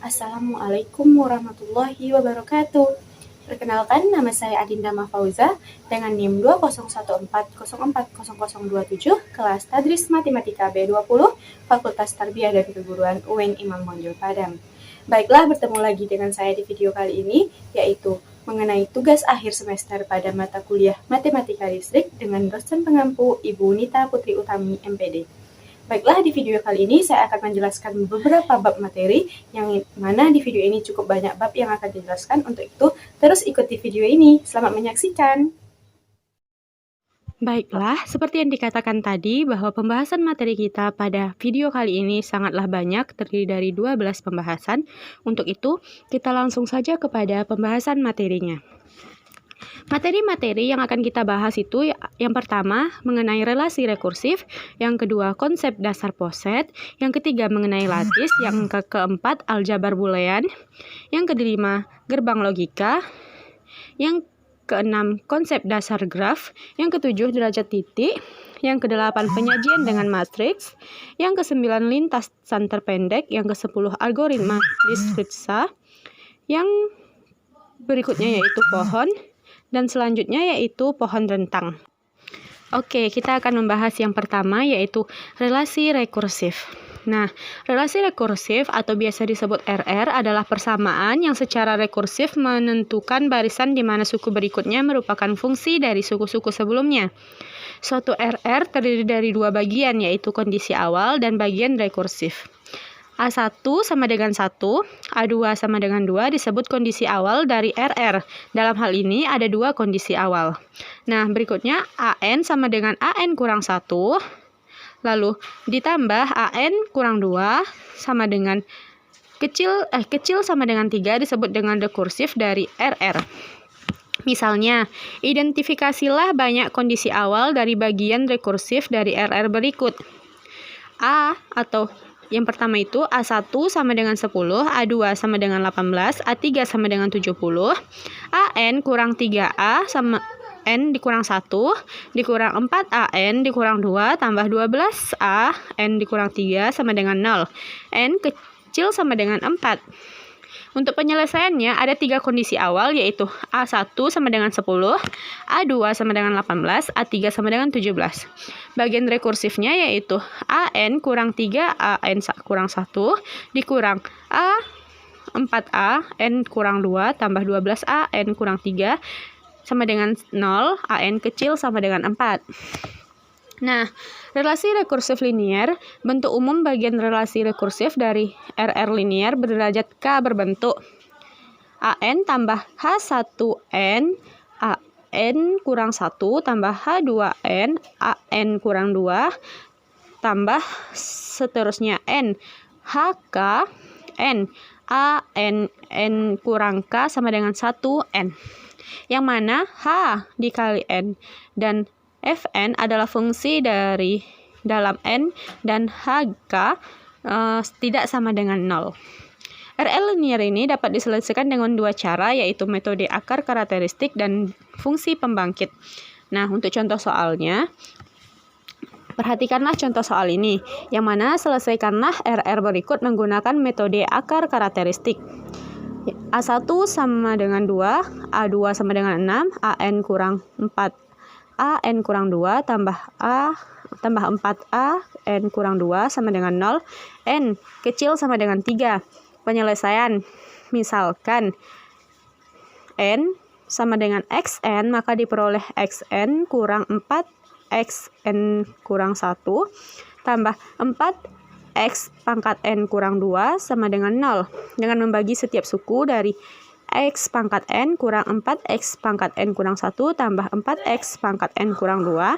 Assalamualaikum warahmatullahi wabarakatuh. Perkenalkan, nama saya Adinda Mahfauza dengan NIM 201404027, kelas Tadris Matematika B20, Fakultas Tarbiyah dan Keguruan UIN Imam Bonjol Padang. Baiklah, bertemu lagi dengan saya di video kali ini, yaitu mengenai tugas akhir semester pada mata kuliah Matematika Listrik dengan dosen pengampu Ibu Nita Putri Utami, MPD. Baiklah, di video kali ini saya akan menjelaskan beberapa bab materi, yang mana di video ini cukup banyak bab yang akan dijelaskan. Untuk itu, terus ikuti video ini. Selamat menyaksikan. Baiklah, seperti yang dikatakan tadi bahwa pembahasan materi kita pada video kali ini sangatlah banyak, terdiri dari 12 pembahasan. Untuk itu, kita langsung saja kepada pembahasan materinya. Materi-materi yang akan kita bahas itu yang pertama mengenai relasi rekursif, yang kedua konsep dasar poset, yang ketiga mengenai lattice, yang keempat aljabar boolean, yang kelima gerbang logika, yang keenam konsep dasar graf, yang ketujuh derajat titik, yang kedelapan penyajian dengan matriks, yang kesembilan lintasan terpendek, yang kesepuluh algoritma diskripsa, yang berikutnya yaitu pohon, dan selanjutnya yaitu pohon rentang. Oke, kita akan membahas yang pertama yaitu relasi rekursif. Nah, relasi rekursif atau biasa disebut RR adalah persamaan yang secara rekursif menentukan barisan di mana suku berikutnya merupakan fungsi dari suku-suku sebelumnya. Suatu RR terdiri dari dua bagian, yaitu kondisi awal dan bagian rekursif. A1 sama dengan 1, A2 sama dengan 2 disebut kondisi awal dari RR. Dalam hal ini ada dua kondisi awal. Nah, berikutnya AN sama dengan AN kurang 1, lalu ditambah AN kurang 2 sama dengan kecil sama dengan 3 disebut dengan rekursif dari RR. Misalnya, identifikasilah banyak kondisi awal dari bagian rekursif dari RR berikut. A atau yang pertama itu A1 sama dengan 10, A2 sama dengan 18, A3 sama dengan 70, AN kurang 3A sama N dikurang 1, dikurang 4AN dikurang 2, tambah 12A, N dikurang 3 sama dengan 0, N kecil sama dengan 4. Untuk penyelesaiannya ada tiga kondisi awal, yaitu A1 sama dengan 10, A2 sama dengan 18, A3 sama dengan 17. Bagian rekursifnya yaitu AN kurang 3, AN kurang 1, dikurang A 4A, N kurang 2, tambah 12A, N kurang 3, sama dengan 0, AN kecil sama dengan 4. Nah, relasi rekursif linier, bentuk umum bagian relasi rekursif dari RR linier berderajat K berbentuk AN tambah H1N, AN kurang 1, tambah H2N, AN kurang 2, tambah seterusnya N, HK, N, AN, N kurang K sama dengan 1N. Yang mana H dikali N dan Fn adalah fungsi dari dalam N dan HK tidak sama dengan 0. RL linear ini dapat diselesaikan dengan dua cara, yaitu metode akar karakteristik dan fungsi pembangkit. Nah, untuk contoh soalnya, perhatikanlah contoh soal ini, yang mana selesaikanlah RR berikut menggunakan metode akar karakteristik. A1 sama dengan 2, A2 sama dengan 6, AN kurang 4, AN kurang 2, tambah 4A, N kurang 2 sama dengan 0, N kecil sama dengan 3. Penyelesaian, misalkan N sama dengan XN, maka diperoleh XN kurang 4, XN kurang 1, tambah 4X pangkat N kurang 2 sama dengan 0. Dengan membagi setiap suku dari X pangkat N kurang 4X pangkat N kurang 1 tambah 4X pangkat N kurang 2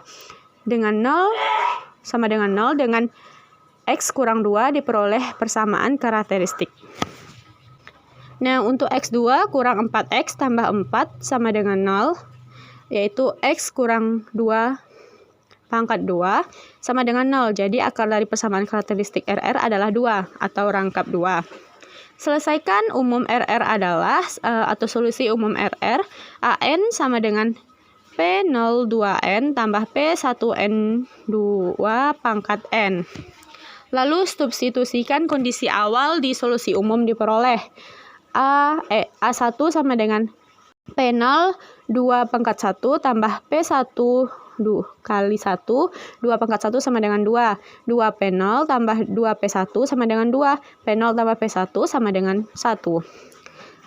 dengan 0 sama dengan 0, dengan X kurang 2 diperoleh persamaan karakteristik. Nah, untuk X2 kurang 4X tambah 4 sama dengan 0, yaitu X kurang 2 pangkat 2 sama dengan 0. Jadi akar dari persamaan karakteristik RR adalah 2 atau rangkap 2. Selesaikan umum RR adalah atau solusi umum RR AN sama dengan P02N tambah P1N2 pangkat N. Lalu substitusikan kondisi awal di solusi umum diperoleh. A1 sama dengan P0 2 pangkat 1 tambah P1 kali 1, 2 pangkat 1 sama dengan 2. 2 P0 tambah 2 P1 sama dengan 2. P0 tambah P1 sama dengan 1.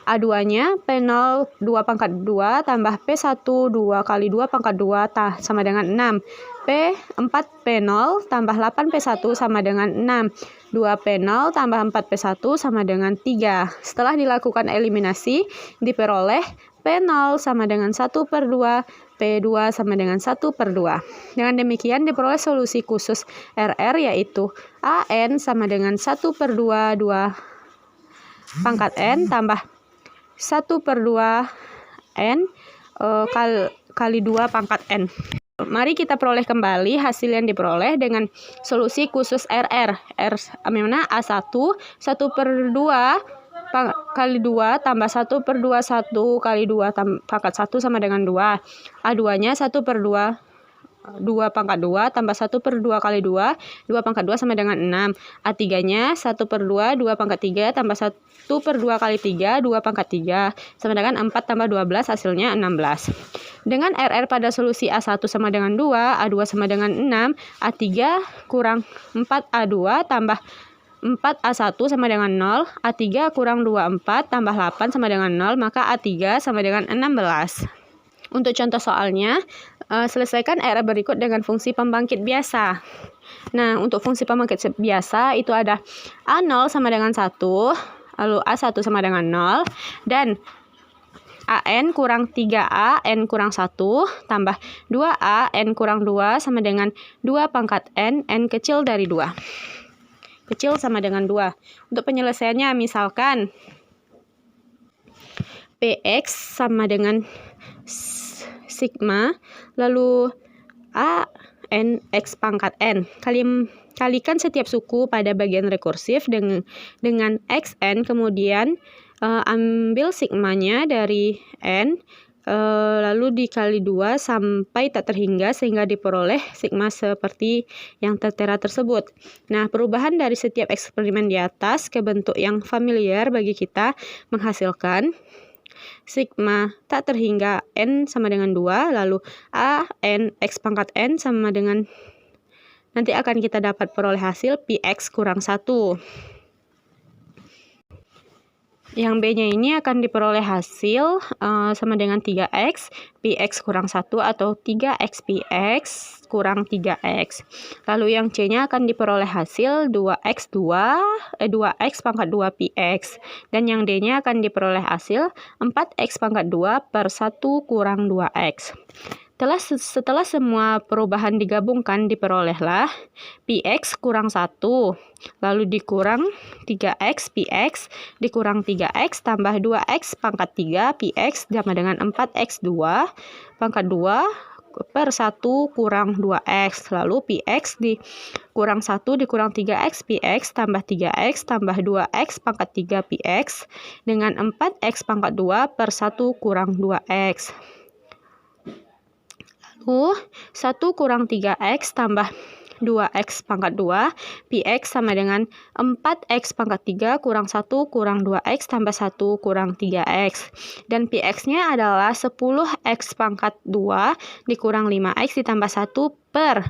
A2-nya P0 2 pangkat 2 tambah P1 2 kali 2 pangkat 2 sama dengan 6. P4 P0 tambah 8 P1 sama dengan 6. 2 P0 tambah 4 P1 sama dengan 3. Setelah dilakukan eliminasi, diperoleh P0 sama dengan 1/2, P2 sama dengan 1/2. Dengan demikian diperoleh solusi khusus RR yaitu AN sama dengan 1/2 2 pangkat N tambah 1/2 N kali 2 pangkat N. Mari kita peroleh kembali hasil yang diperoleh dengan solusi khusus RR. Mana A1 1/2 kali 2 tambah 1/2 1 kali 2 pangkat 1 sama dengan 2. A2-nya 1/2 2 pangkat 2 tambah 1/2 kali 2 pangkat 2 sama dengan 6. A3-nya 1/2 2 pangkat 3 tambah 1/2 kali 3 2 pangkat 3 sama dengan 4 tambah 12 hasilnya 16. Dengan RR pada solusi A1 sama dengan 2, A2 sama dengan 6, A3 kurang 4A2 tambah 4A1 sama dengan 0, A3 kurang 24 tambah 8 sama dengan 0, maka A3 sama dengan 16. Untuk contoh soalnya, selesaikan RR berikut dengan fungsi pembangkit biasa. Nah, untuk fungsi pembangkit biasa itu ada A0 sama dengan 1, lalu A1 sama dengan 0, dan AN kurang 3A, N kurang 1, tambah 2A, N kurang 2 sama dengan 2 pangkat N, N kecil dari 2. Kecil sama dengan 2. Untuk penyelesaiannya misalkan PX sama dengan sigma, lalu A N X pangkat N. Kalikan setiap suku pada bagian rekursif dengan XN, kemudian ambil sigmanya dari N, lalu dikali 2 sampai tak terhingga sehingga diperoleh sigma seperti yang tertera tersebut. Nah, perubahan dari setiap eksperimen di atas ke bentuk yang familiar bagi kita menghasilkan sigma tak terhingga N sama dengan 2, lalu A N X pangkat N sama dengan, nanti akan kita dapat peroleh hasil PX kurang 1. Yang B-nya ini akan diperoleh hasil sama dengan 3X, PX kurang 1 atau 3X PX kurang 3X. Lalu yang C-nya akan diperoleh hasil 2X pangkat 2 PX. Dan yang D-nya akan diperoleh hasil 4X pangkat 2 per 1 kurang 2X. Setelah semua perubahan digabungkan, diperolehlah PX kurang 1, lalu dikurang 3X PX, dikurang 3X tambah 2X pangkat 3 PX sama dengan 4X 2 pangkat 2 per 1 kurang 2X. Lalu PX dikurang 1 dikurang 3X PX tambah 3X tambah 2X pangkat 3 PX dengan 4X pangkat 2 per 1 kurang 2X. 1 kurang 3X tambah 2X pangkat 2, PX sama dengan 4X pangkat 3 kurang 1 kurang 2X tambah 1 kurang 3X. Dan PX-nya adalah 10X pangkat 2 dikurang 5X ditambah 1 per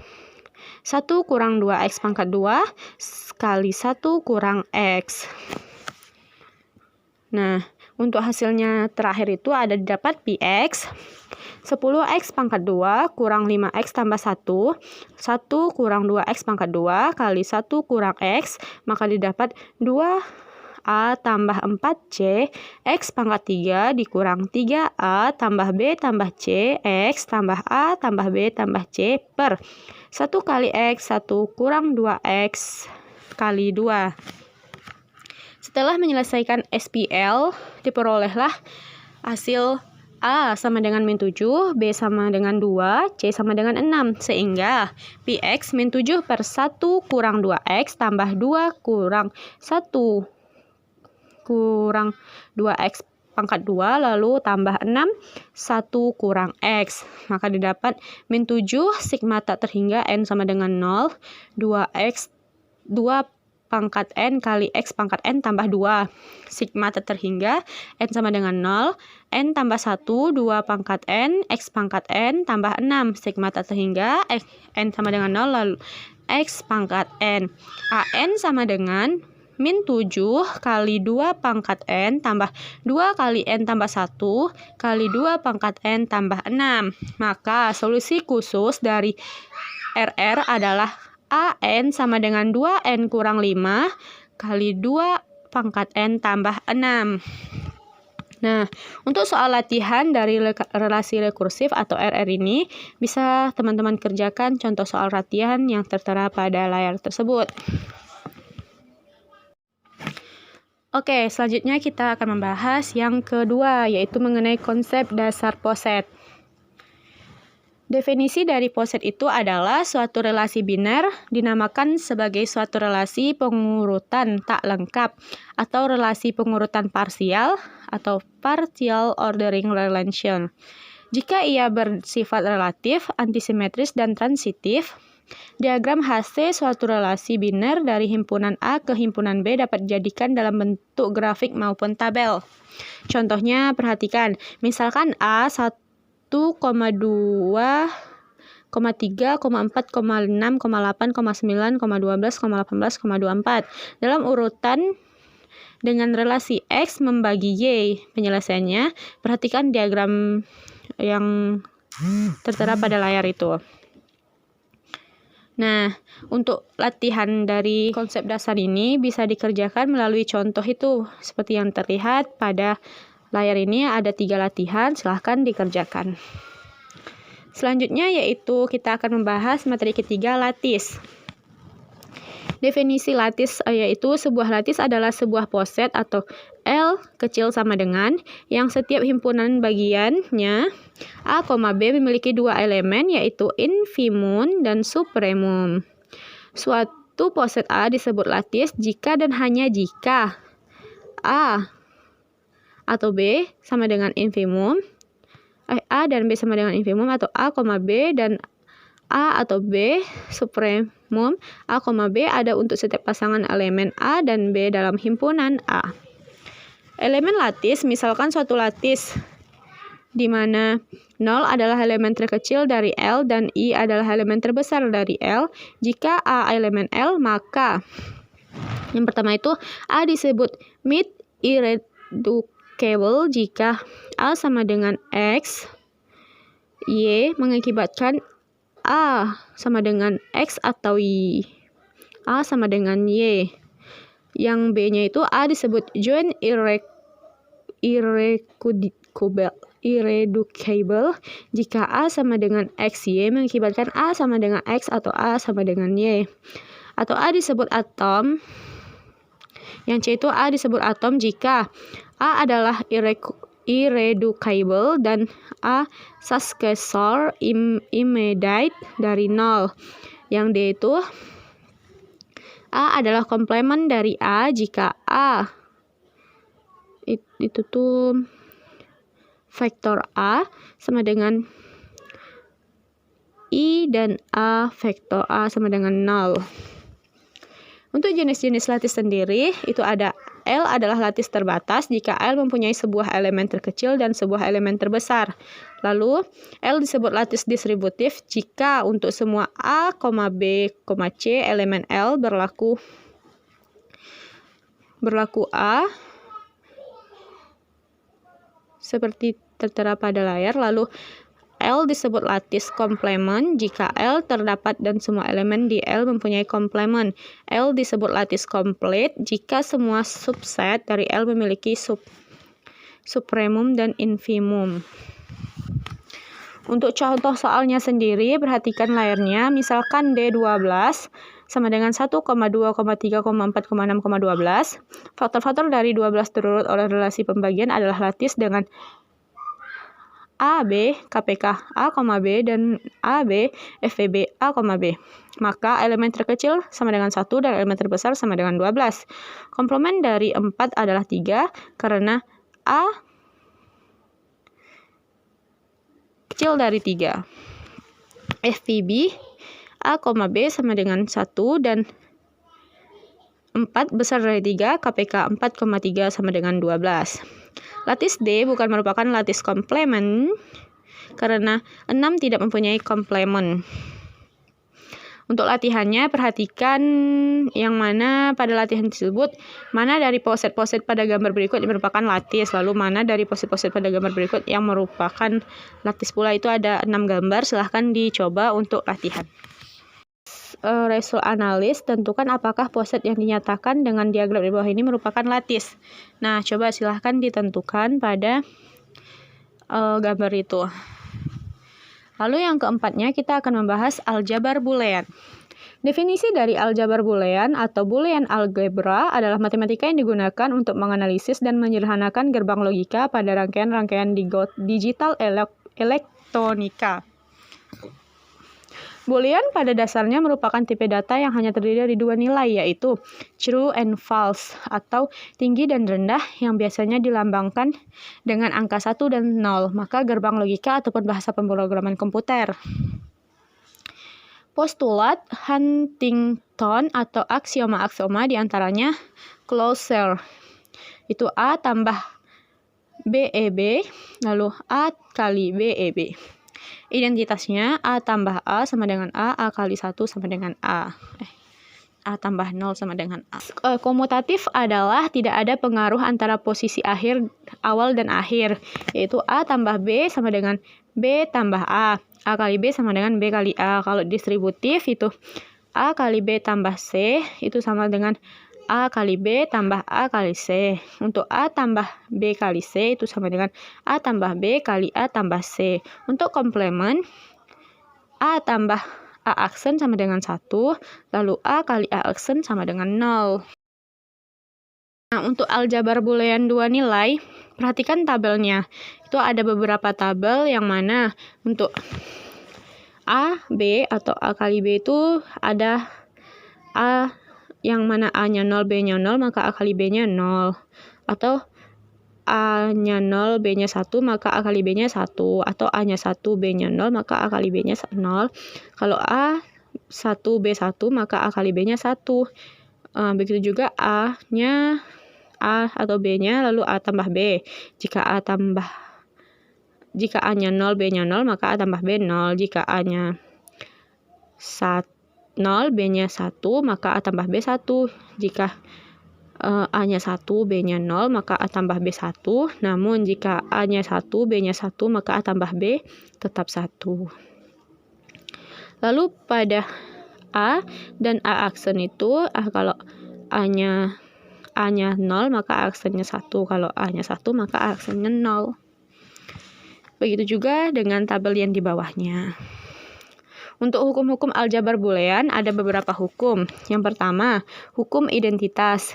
1 kurang 2X pangkat 2 kali 1 kurang X. Nah, untuk hasilnya terakhir itu ada didapat PX 10X pangkat 2 kurang 5X tambah 1, 1 kurang 2X pangkat 2 kali 1 kurang X, maka didapat 2A tambah 4C, X pangkat 3 dikurang 3A tambah B tambah C, X tambah A tambah B tambah C per 1 kali X, 1 kurang 2X kali 2. Setelah menyelesaikan SPL, diperolehlah hasil A sama dengan min 7, B sama dengan 2, C sama dengan 6. Sehingga PX min 7 per 1 kurang 2X tambah 2 kurang 1 kurang 2X pangkat 2 lalu tambah 6 1 kurang X. Maka didapat min 7 sigma tak terhingga N sama dengan 0, 2X 2 pangkat N kali X pangkat N tambah 2. Sigma terhingga N sama dengan 0. N tambah 1, 2 pangkat N, X pangkat N tambah 6. Sigma terhingga N sama dengan 0, lalu X pangkat N. AN sama dengan min 7 kali 2 pangkat N tambah 2 kali N tambah 1 kali 2 pangkat N tambah 6. Maka solusi khusus dari RR adalah AN sama dengan 2N kurang 5 kali 2 pangkat N tambah 6. Nah, untuk soal latihan dari relasi rekursif atau RR ini, bisa teman-teman kerjakan contoh soal latihan yang tertera pada layar tersebut. Oke, selanjutnya kita akan membahas yang kedua, yaitu mengenai konsep dasar poset. Definisi dari poset itu adalah suatu relasi biner dinamakan sebagai suatu relasi pengurutan tak lengkap atau relasi pengurutan parsial atau partial ordering relation. Jika ia bersifat relatif, antisimetris, dan transitif, diagram HC suatu relasi biner dari himpunan A ke himpunan B dapat dijadikan dalam bentuk grafik maupun tabel. Contohnya perhatikan, misalkan A 1,2, 3, 4, 6, 8, 9, 12, 18, 24 dalam urutan dengan relasi X membagi Y. Penyelesaiannya, perhatikan diagram yang tertera pada layar itu. Nah, untuk latihan dari konsep dasar ini bisa dikerjakan melalui contoh itu. Seperti yang terlihat pada layar ini ada 3 latihan, silahkan dikerjakan. Selanjutnya yaitu kita akan membahas materi ketiga, lattice. Definisi lattice yaitu sebuah lattice adalah sebuah poset atau L kecil sama dengan yang setiap himpunan bagiannya A, B memiliki 2 elemen yaitu infimum dan supremum. Suatu poset A disebut lattice jika dan hanya jika A atau B sama dengan infimum, A dan B sama dengan infimum, atau A, B dan A atau B supremum A, B ada untuk setiap pasangan elemen A dan B dalam himpunan A. Elemen lattice, misalkan suatu lattice di mana 0 adalah elemen terkecil dari L dan I adalah elemen terbesar dari L. Jika A elemen L, maka yang pertama itu A disebut mid irreducible jika A sama dengan X, Y mengakibatkan A sama dengan X atau Y. A sama dengan Y. Yang B-nya itu A disebut joint irreducible jika A sama dengan X, Y mengakibatkan A sama dengan X atau A sama dengan Y. Atau A disebut atom. Yang C itu A disebut atom jika A adalah irreducible dan A successor immediate dari 0. Yang D itu A adalah komplement dari A jika A itu tuh vektor A sama dengan I dan A vektor A sama dengan 0. Untuk jenis-jenis lattice sendiri itu ada L adalah lattice terbatas jika L mempunyai sebuah elemen terkecil dan sebuah elemen terbesar. Lalu L disebut lattice distributif jika untuk semua A, B, C elemen L berlaku A seperti tertera pada layar. Lalu L disebut lattice komplement jika L terdapat dan semua elemen di L mempunyai komplement. L disebut lattice complete jika semua subset dari L memiliki supremum dan infimum. Untuk contoh soalnya sendiri, perhatikan layarnya. Misalkan D12 sama dengan 1, 2, 3, 4, 6, 12. Faktor-faktor dari 12 terurut oleh relasi pembagian adalah lattice dengan AB, KPK A, B dan AB, FVB A, B. Maka elemen terkecil sama dengan 1 dan elemen terbesar sama dengan 12. Komplement dari 4 adalah 3 karena A kecil dari 3. FVB A, B sama dengan 1 dan 4 besar dari 3, KPK 4,3 sama dengan 12. Lattice D bukan merupakan lattice komplement karena 6 tidak mempunyai komplement. Untuk latihannya, perhatikan yang mana pada latihan tersebut, mana dari poset-poset pada gambar berikut yang merupakan lattice, lalu mana dari poset-poset pada gambar berikut yang merupakan lattice pula. Itu ada 6 gambar, silahkan dicoba untuk latihan. Result analis, tentukan apakah poset yang dinyatakan dengan diagram di bawah ini merupakan lattice. Nah, coba silahkan ditentukan pada gambar itu. Lalu yang keempatnya kita akan membahas aljabar boolean. Definisi dari aljabar boolean atau boolean algebra adalah matematika yang digunakan untuk menganalisis dan menyederhanakan gerbang logika pada rangkaian-rangkaian digital elektronika. Boolean pada dasarnya merupakan tipe data yang hanya terdiri dari 2 nilai, yaitu true and false atau tinggi dan rendah yang biasanya dilambangkan dengan angka 1 dan 0, maka gerbang logika ataupun bahasa pemrograman komputer. Postulat Huntington atau aksioma-aksioma diantaranya closure, itu A tambah BEB, lalu A kali BEB. Identitasnya A tambah A sama dengan A kali 1 sama dengan A tambah 0 sama dengan A. Komutatif adalah tidak ada pengaruh antara posisi awal dan akhir, yaitu A tambah B sama dengan B tambah A kali B sama dengan B kali A. Kalau distributif itu A kali B tambah C itu sama dengan A kali B tambah A kali C. Untuk A tambah B kali C itu sama dengan A tambah B kali A tambah C. Untuk komplement, A tambah A aksen sama dengan 1, lalu A kali A aksen sama dengan 0. Nah, untuk aljabar boolean 2 nilai, perhatikan tabelnya. Itu ada beberapa tabel yang mana untuk A, B atau A kali B itu ada A yang mana A-nya 0, B-nya 0, maka A kali B-nya 0. Atau A-nya 0, B-nya 1, maka A kali B-nya 1. Atau A-nya 1, B-nya 0, maka A kali B-nya 0. Kalau A 1, B1, maka A kali B-nya 1. Begitu juga A-nya A atau B-nya, lalu A tambah B. Jika A-nya 0, B-nya 0, maka A tambah B 0. Jika A-nya 0, B-nya 1, maka A tambah B 1. Jika A-nya 1, B-nya 0, maka A tambah B 1. Namun jika A-nya 1, B-nya 1, maka A tambah B tetap 1. Lalu pada A dan A aksen itu, kalau A-nya 0, maka A aksennya 1. Kalau A-nya 1, maka A aksennya 0. Begitu juga dengan tabel yang di bawahnya. Untuk hukum-hukum aljabar boolean ada beberapa hukum. Yang pertama, hukum identitas.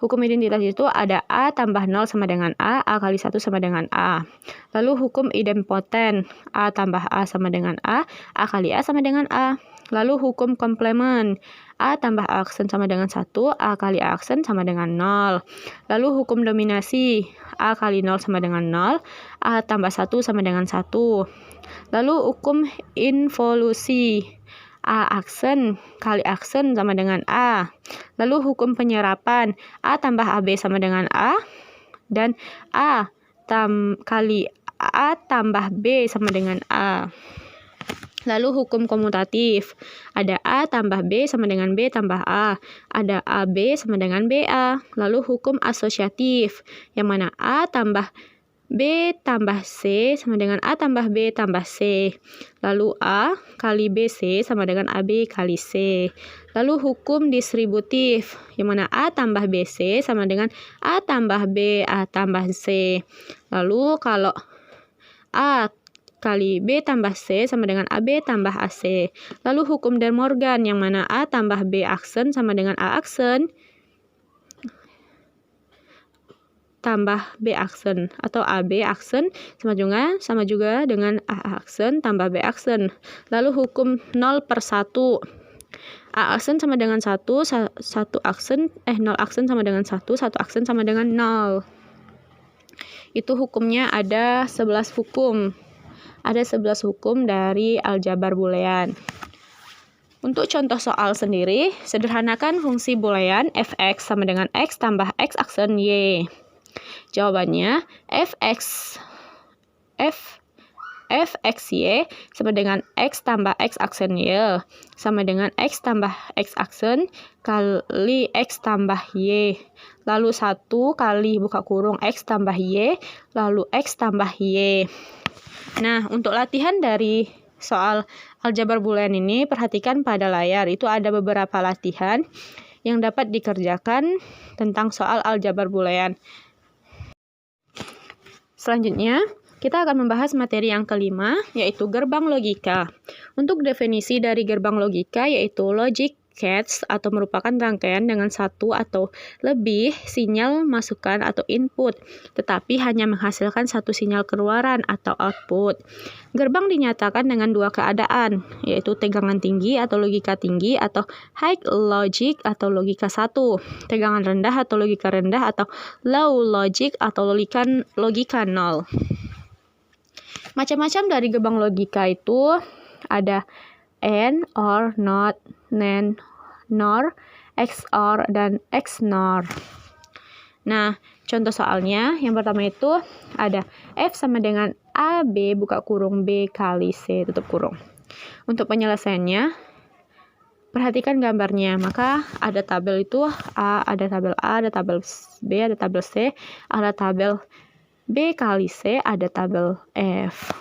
Hukum identitas itu ada A tambah 0 sama dengan A kali 1 sama dengan A. Lalu hukum idempoten, A tambah A sama dengan A kali A sama dengan A. Lalu hukum komplement, A tambah A aksen sama dengan 1, A kali A aksen sama dengan 0. Lalu hukum dominasi, A kali 0 sama dengan 0, A tambah 1 sama dengan 1. Lalu hukum involusi, A aksen kali aksen sama dengan A. Lalu hukum penyerapan, A tambah AB sama dengan A, dan A kali A tambah B sama dengan A. Lalu hukum komutatif, ada A tambah B sama dengan B tambah A, ada AB sama dengan BA. Lalu hukum asosiatif, yang mana A tambah B tambah C sama dengan A tambah B tambah C. Lalu A kali BC sama dengan AB kali C. Lalu hukum distributif, yang mana A tambah BC sama dengan A tambah B A tambah C. Lalu kalau A kali B tambah C sama dengan AB tambah AC. Lalu hukum De Morgan, yang mana A tambah B aksen sama dengan A aksen tambah B aksen, atau AB aksen sama juga dengan A aksen tambah B aksen. Lalu hukum 0/1, A aksen sama dengan 1 aksen, 0 aksen sama dengan 1 aksen sama dengan 0. Itu hukumnya ada 11 hukum. 11 hukum dari aljabar boolean. Untuk contoh soal sendiri, sederhanakan fungsi boolean fx sama dengan x tambah x aksen y. Jawabannya fxy sama dengan x tambah x aksen y sama dengan x tambah x aksen kali x tambah y. Lalu 1 kali buka kurung x tambah y, lalu x tambah y. Nah, untuk latihan dari soal aljabar boolean ini, perhatikan pada layar. Itu ada beberapa latihan yang dapat dikerjakan tentang soal aljabar boolean. Selanjutnya, kita akan membahas materi yang kelima, yaitu gerbang logika. Untuk definisi dari gerbang logika, yaitu logic gates atau merupakan rangkaian dengan satu atau lebih sinyal masukan atau input, tetapi hanya menghasilkan satu sinyal keluaran atau output. Gerbang dinyatakan dengan dua keadaan, yaitu tegangan tinggi atau logika tinggi atau high logic atau logika 1, tegangan rendah atau logika rendah atau low logic atau logika 0. Macam-macam dari gerbang logika itu ada AND, OR, NOT, NAND, NOR, XOR, dan XNOR. Nah, contoh soalnya yang pertama itu ada F sama dengan AB buka kurung B kali C tutup kurung. Untuk penyelesaiannya, perhatikan gambarnya. Maka ada tabel itu A, ada tabel A, ada tabel B, ada tabel C, ada tabel B kali C, ada tabel F.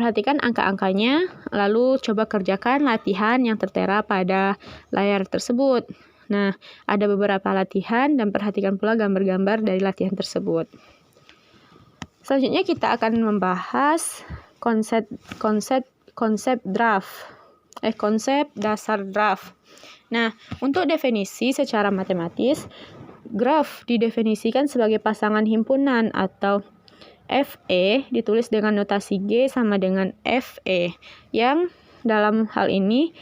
Perhatikan angka-angkanya, lalu coba kerjakan latihan yang tertera pada layar tersebut. Nah, ada beberapa latihan dan perhatikan pula gambar-gambar dari latihan tersebut. Selanjutnya kita akan membahas konsep dasar draft. Nah, untuk definisi secara matematis, graf didefinisikan sebagai pasangan himpunan atau FE ditulis dengan notasi G sama dengan FE, yang dalam hal ini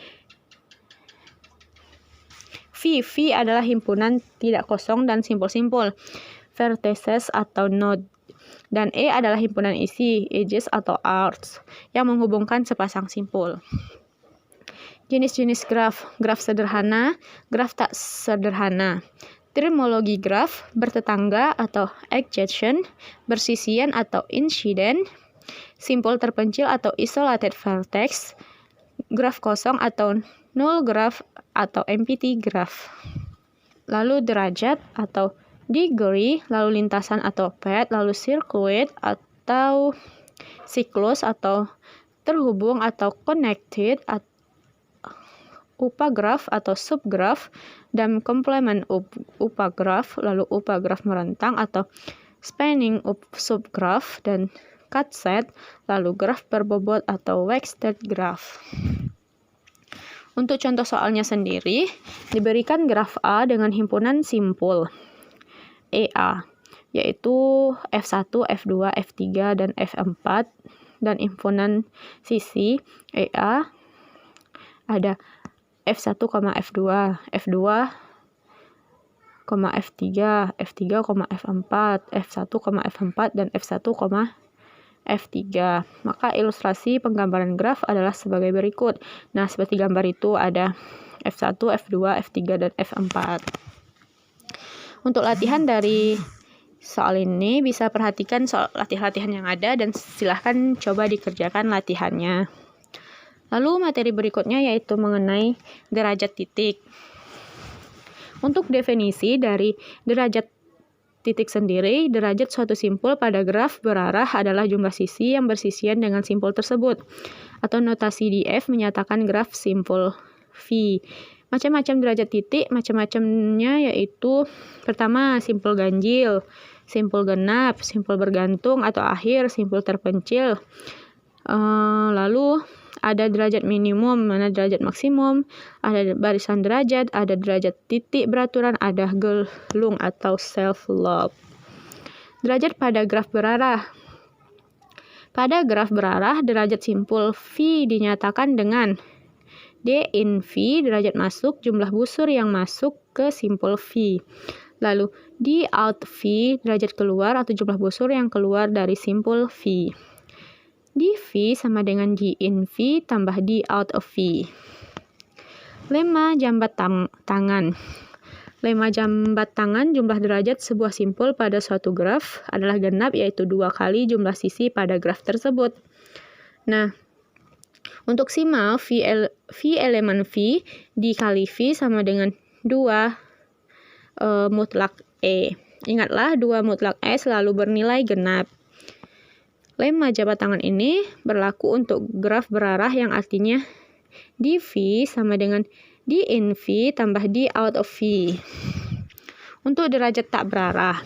V adalah himpunan tidak kosong dan simpul-simpul, vertices atau node, dan E adalah himpunan isi, edges atau arcs, yang menghubungkan sepasang simpul. Jenis-jenis graf sederhana, graf tak sederhana. Terminologi graf, bertetangga atau adjacent, bersisian atau incident, simpul terpencil atau isolated vertex, graf kosong atau null graph atau empty graph. Lalu derajat atau degree, lalu lintasan atau path, lalu circuit atau siklus atau terhubung atau connected, upagraf atau subgraf, dan komplement upagraf, lalu upagraf merentang atau spanning subgraf, dan cut set, lalu graf berbobot atau waxed graph. Untuk contoh soalnya sendiri, diberikan graf A dengan himpunan simpul EA, yaitu F1, F2, F3, dan F4, dan himpunan sisi EA ada F1, F2, F2, F3, F3, F4, F1, F4, dan F1, F3. Maka ilustrasi penggambaran graf adalah sebagai berikut. Nah, seperti gambar itu ada F1, F2, F3, dan F4. Untuk latihan dari soal ini, bisa perhatikan soal latihan yang ada dan silahkan coba dikerjakan latihannya. Lalu materi berikutnya yaitu mengenai derajat titik. Untuk definisi dari derajat titik sendiri, derajat suatu simpul pada graf berarah adalah jumlah sisi yang bersisian dengan simpul tersebut. Atau notasi di F menyatakan graf simpul V. Macam-macam derajat titik, macam-macamnya yaitu pertama simpul ganjil, simpul genap, simpul bergantung atau akhir, simpul terpencil. Lalu ada derajat minimum, mana derajat maksimum, ada barisan derajat, ada derajat titik beraturan, ada gelung atau self-loop. Derajat pada graf berarah. Pada graf berarah, derajat simpul V dinyatakan dengan D in V, derajat masuk, jumlah busur yang masuk ke simpul V. Lalu D out V, derajat keluar atau jumlah busur yang keluar dari simpul V. dV sama dengan d in V tambah d out of V. Lemma jambat tangan. Lemma jambat tangan jumlah derajat sebuah simpul pada suatu graf adalah genap, yaitu 2 kali jumlah sisi pada graf tersebut. Nah, untuk simal V elemen V dikali V sama dengan 2 mutlak E. Ingatlah 2 mutlak E selalu bernilai genap. Lemma jabat tangan ini berlaku untuk graf berarah yang artinya dV sama dengan d in V tambah d out of V. Untuk derajat tak berarah.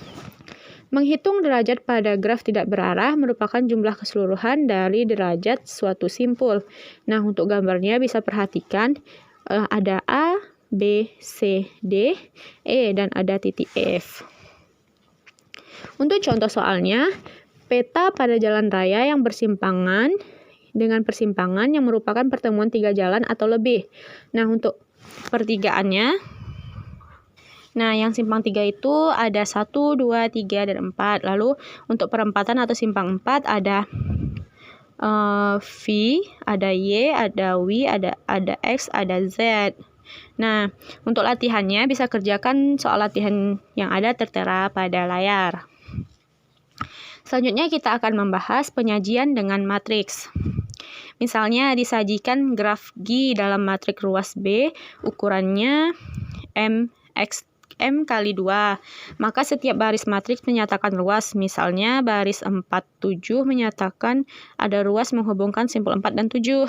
Menghitung derajat pada graf tidak berarah merupakan jumlah keseluruhan dari derajat suatu simpul. Nah, untuk gambarnya bisa perhatikan ada A, B, C, D, E, dan ada titik F. Untuk contoh soalnya, peta pada jalan raya yang bersimpangan dengan persimpangan yang merupakan pertemuan 3 jalan atau lebih. Nah, untuk pertigaannya, yang simpang 3 itu ada 1, 2, 3, dan 4. Lalu untuk perempatan atau simpang 4 ada V, ada Y, ada W, ada X, ada Z. Nah, untuk latihannya bisa kerjakan soal latihan yang ada tertera pada layar. Selanjutnya kita akan membahas penyajian dengan matriks. Misalnya disajikan graf G dalam matriks ruas B, ukurannya M kali 2. Maka setiap baris matriks menyatakan ruas. Misalnya baris 4, 7 menyatakan ada ruas menghubungkan simpul 4 dan 7.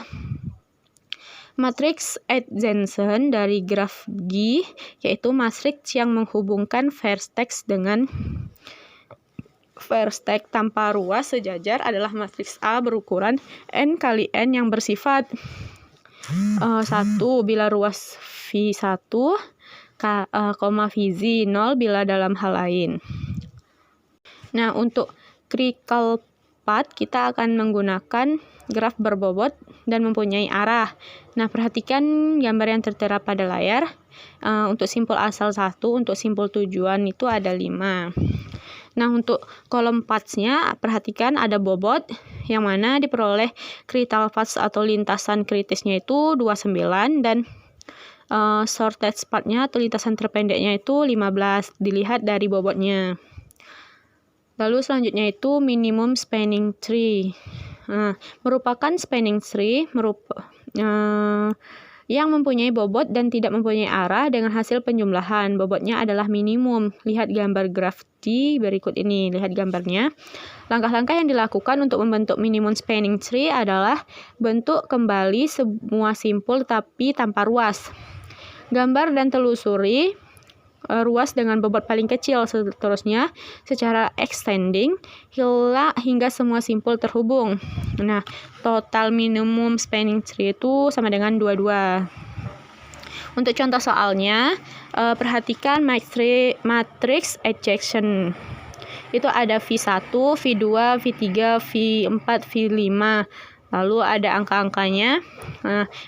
Matriks adjacent dari graf G yaitu matriks yang menghubungkan vertex dengan vertex tanpa ruas sejajar adalah matriks A berukuran N kali N yang bersifat 1 bila ruas V1, VZ 0 bila dalam hal lain. Nah, untuk critical path kita akan menggunakan graf berbobot dan mempunyai arah. Nah, perhatikan gambar yang tertera pada layar. Untuk simpul asal 1, untuk simpul tujuan itu ada 5. Nah, untuk kolom paths-nya perhatikan ada bobot yang mana diperoleh critical path atau lintasan kritisnya itu 29 dan shortest path-nya atau lintasan terpendeknya itu 15 dilihat dari bobotnya. Lalu selanjutnya itu minimum spanning tree. Merupakan spanning tree yang mempunyai bobot dan tidak mempunyai arah dengan hasil penjumlahan. Bobotnya adalah minimum. Lihat gambar graf G berikut ini. Lihat gambarnya. Langkah-langkah yang dilakukan untuk membentuk minimum spanning tree adalah bentuk kembali semua simpul tapi tanpa ruas. Gambar dan telusuri ruas dengan bobot paling kecil, seterusnya secara extending hingga semua simpul terhubung. Nah, total minimum spanning tree itu sama dengan 22. Untuk contoh soalnya, perhatikan matriks adjacent. Itu ada V1, V2, V3, V4, V5. Lalu ada angka-angkanya.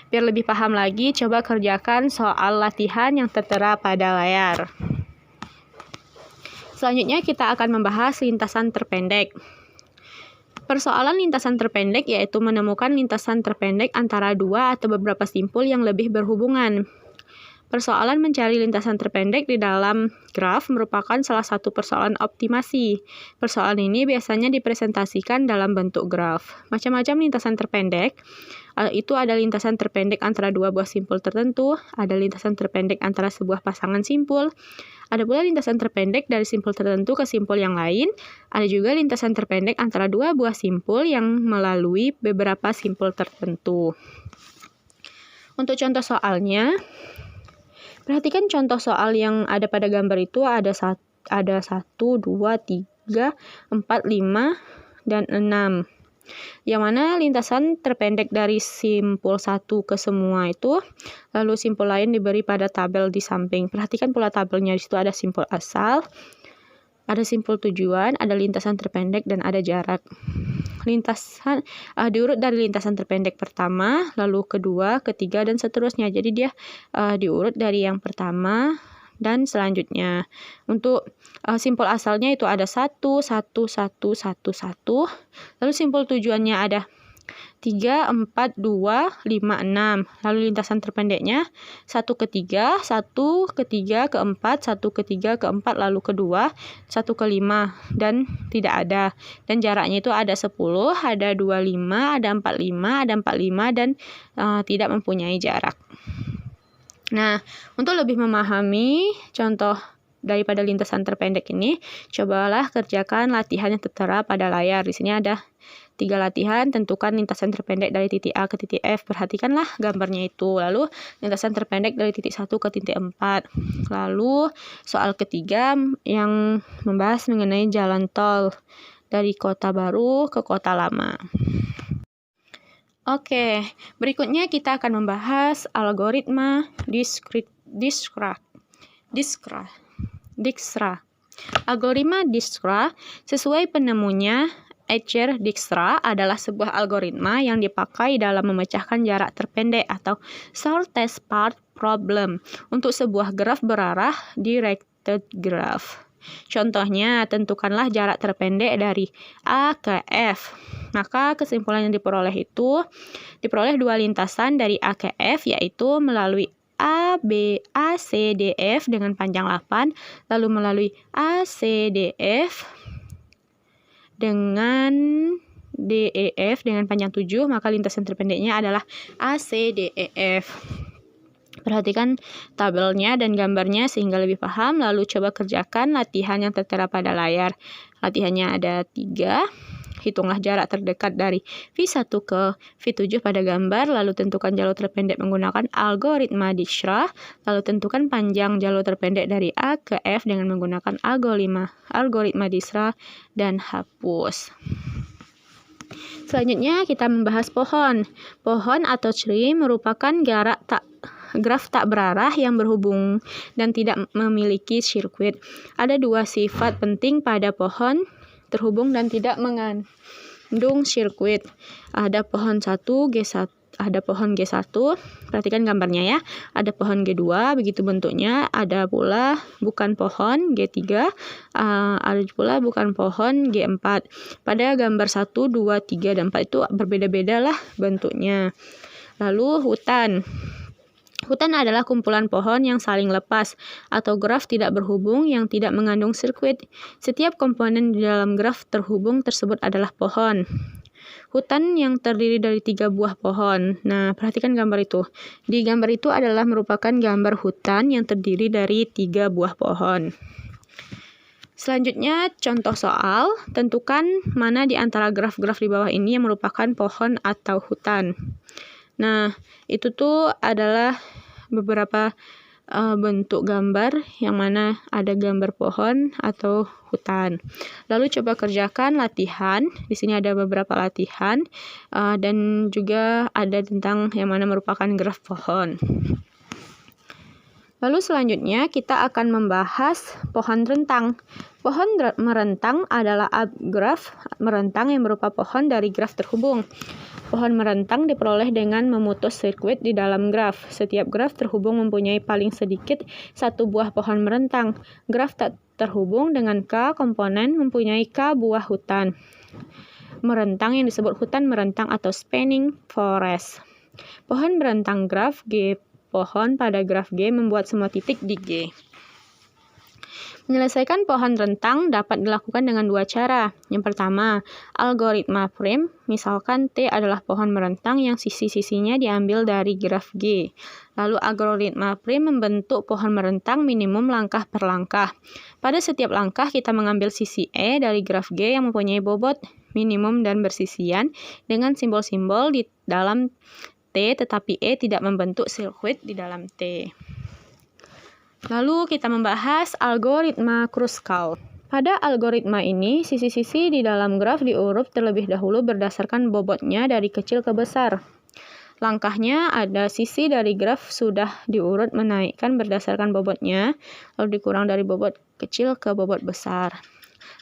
Biar lebih paham lagi, coba kerjakan soal latihan yang tertera pada layar. Selanjutnya kita akan membahas lintasan terpendek. Persoalan lintasan terpendek yaitu menemukan lintasan terpendek antara 2 atau beberapa simpul yang lebih berhubungan. Persoalan mencari lintasan terpendek di dalam graf merupakan salah satu persoalan optimasi. Persoalan ini biasanya dipresentasikan dalam bentuk graf. Macam-macam lintasan terpendek, itu ada lintasan terpendek antara 2 buah simpul tertentu, ada lintasan terpendek antara sebuah pasangan simpul, ada pula lintasan terpendek dari simpul tertentu ke simpul yang lain, ada juga lintasan terpendek antara 2 buah simpul yang melalui beberapa simpul tertentu. Untuk contoh soalnya, perhatikan contoh soal yang ada pada gambar itu ada 1, 2, 3, 4, 5, dan 6. Yang mana lintasan terpendek dari simpul 1 ke semua itu, lalu simpul lain diberi pada tabel di samping. Perhatikan pula tabelnya, di situ ada simpul asal, ada simpul tujuan, ada lintasan terpendek, dan ada jarak. Lintasan diurut dari lintasan terpendek pertama, lalu kedua, ketiga, dan seterusnya. Jadi dia diurut dari yang pertama dan selanjutnya. Untuk simpul asalnya itu ada 1, 1, 1, 1, 1. Lalu simpul tujuannya ada 3, 4, 2, 5, 6. Lalu lintasan terpendeknya 1 ke 3, 1 ke 3 ke 4, 1 ke 3 ke 4, lalu ke 2, 1 ke 5, dan tidak ada. Dan jaraknya itu ada 10, ada 25, ada 45, ada 45, dan tidak mempunyai jarak. Nah, untuk lebih memahami contoh daripada lintasan terpendek ini, cobalah kerjakan latihan yang tertera pada layar. Di sini ada 3 latihan, tentukan lintasan terpendek dari titik A ke titik F. Perhatikanlah gambarnya itu. Lalu lintasan terpendek dari titik 1 ke titik 4. Lalu soal ketiga yang membahas mengenai jalan tol dari kota baru ke kota lama. Oke, berikutnya kita akan membahas algoritma Dijkstra. Algoritma Dijkstra sesuai penemunya Escher Dijkstra adalah sebuah algoritma yang dipakai dalam memecahkan jarak terpendek atau shortest path problem untuk sebuah graf berarah directed graph. Contohnya, tentukanlah jarak terpendek dari A ke F. Maka kesimpulan yang diperoleh dua lintasan dari A ke F, yaitu melalui A, C, D, F dengan panjang 8, lalu melalui A, C, D, F dengan D, E, F dengan panjang 7, maka lintasan terpendeknya adalah A, C, D, E, F. Perhatikan tabelnya dan gambarnya sehingga lebih paham, lalu coba kerjakan latihan yang tertera pada layar. Latihannya ada 3. Hitunglah jarak terdekat dari V1 ke V7 pada gambar, lalu tentukan jalur terpendek menggunakan algoritma Dijkstra, lalu tentukan panjang jalur terpendek dari A ke F dengan menggunakan algoritma Dijkstra, dan hapus. Selanjutnya kita membahas pohon. Pohon atau tree merupakan graf tak berarah yang berhubung dan tidak memiliki sirkuit. Ada 2 sifat penting pada pohon terhubung dan tidak mengandung sirkuit. Ada pohon G1, perhatikan gambarnya ya. Ada pohon G2, begitu bentuknya. Ada pula bukan pohon G3, ada pula bukan pohon G4. Pada gambar 1, 2, 3, dan 4 itu berbeda-beda lah bentuknya. Lalu hutan. Hutan adalah kumpulan pohon yang saling lepas atau graf tidak berhubung yang tidak mengandung sirkuit. Setiap komponen di dalam graf terhubung tersebut adalah pohon. Hutan yang terdiri dari 3 buah pohon. Nah, perhatikan gambar itu. Di gambar itu adalah merupakan gambar hutan yang terdiri dari 3 buah pohon. Selanjutnya, contoh soal. Tentukan mana di antara graf-graf di bawah ini yang merupakan pohon atau hutan. Nah, itu tuh adalah beberapa bentuk gambar yang mana ada gambar pohon atau hutan. Lalu coba kerjakan latihan. Di sini ada beberapa latihan dan juga ada tentang yang mana merupakan graf pohon. Lalu selanjutnya kita akan membahas pohon rentang. Pohon merentang adalah graf merentang yang berupa pohon dari graf terhubung. Pohon merentang diperoleh dengan memutus sirkuit di dalam graf. Setiap graf terhubung mempunyai paling sedikit 1 buah pohon merentang. Graf tak terhubung dengan K komponen mempunyai K buah hutan merentang yang disebut hutan merentang atau spanning forest. Pohon merentang graf G pohon pada graf G membuat semua titik di G. Menyelesaikan pohon rentang dapat dilakukan dengan 2 cara. Yang pertama, algoritma prime. Misalkan T adalah pohon merentang yang sisi-sisinya diambil dari graf G. Lalu algoritma prime membentuk pohon merentang minimum langkah per langkah. Pada setiap langkah kita mengambil sisi E dari graf G yang mempunyai bobot minimum dan bersisian dengan simbol-simbol di dalam T, tetapi E tidak membentuk sirkuit di dalam T. Lalu kita membahas algoritma Kruskal. Pada algoritma ini, sisi-sisi di dalam graf diurut terlebih dahulu berdasarkan bobotnya dari kecil ke besar. Langkahnya ada sisi dari graf sudah diurut menaikkan berdasarkan bobotnya, lalu dikurang dari bobot kecil ke bobot besar.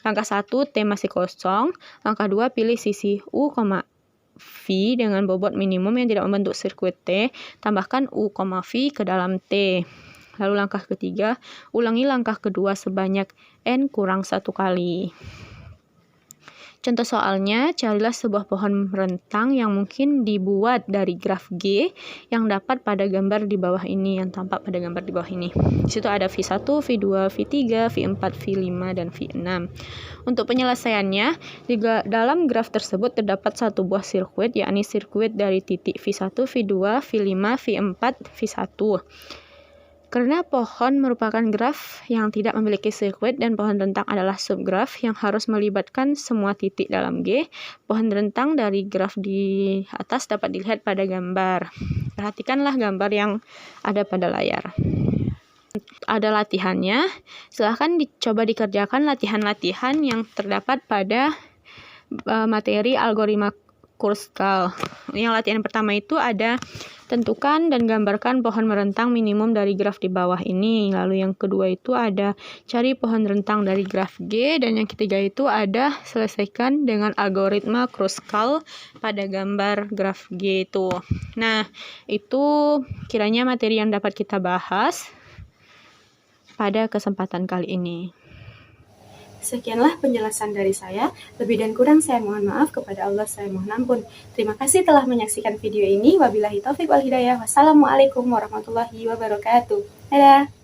Langkah 1, T masih kosong. Langkah 2, pilih sisi U, V dengan bobot minimum yang tidak membentuk sirkuit T, tambahkan U, V ke dalam T. Lalu langkah ketiga, ulangi langkah kedua sebanyak N kurang 1 kali. Contoh soalnya, carilah sebuah pohon rentang yang mungkin dibuat dari graf G yang dapat pada gambar di bawah ini, yang tampak pada gambar di bawah ini. Di situ ada V1, V2, V3, V4, V5, dan V6. Untuk penyelesaiannya, dalam graf tersebut terdapat satu buah sirkuit, yakni sirkuit dari titik V1, V2, V5, V4, V1. Karena pohon merupakan graf yang tidak memiliki sirkuit dan pohon rentang adalah subgraf yang harus melibatkan semua titik dalam G, pohon rentang dari graf di atas dapat dilihat pada gambar. Perhatikanlah gambar yang ada pada layar. Ada latihannya, silahkan dicoba dikerjakan latihan-latihan yang terdapat pada materi algoritma Kruskal. Yang latihan pertama itu ada tentukan dan gambarkan pohon merentang minimum dari graf di bawah ini. Lalu yang kedua itu ada cari pohon rentang dari graf G, dan yang ketiga itu ada selesaikan dengan algoritma Kruskal pada gambar graf G itu. Nah, itu kiranya materi yang dapat kita bahas pada kesempatan kali ini. Sekianlah penjelasan dari saya. Lebih dan kurang saya mohon maaf, kepada Allah saya mohon ampun. Terima kasih telah menyaksikan video ini. Wabillahi taufiq wal hidayah. Wassalamualaikum warahmatullahi wabarakatuh. Dadah.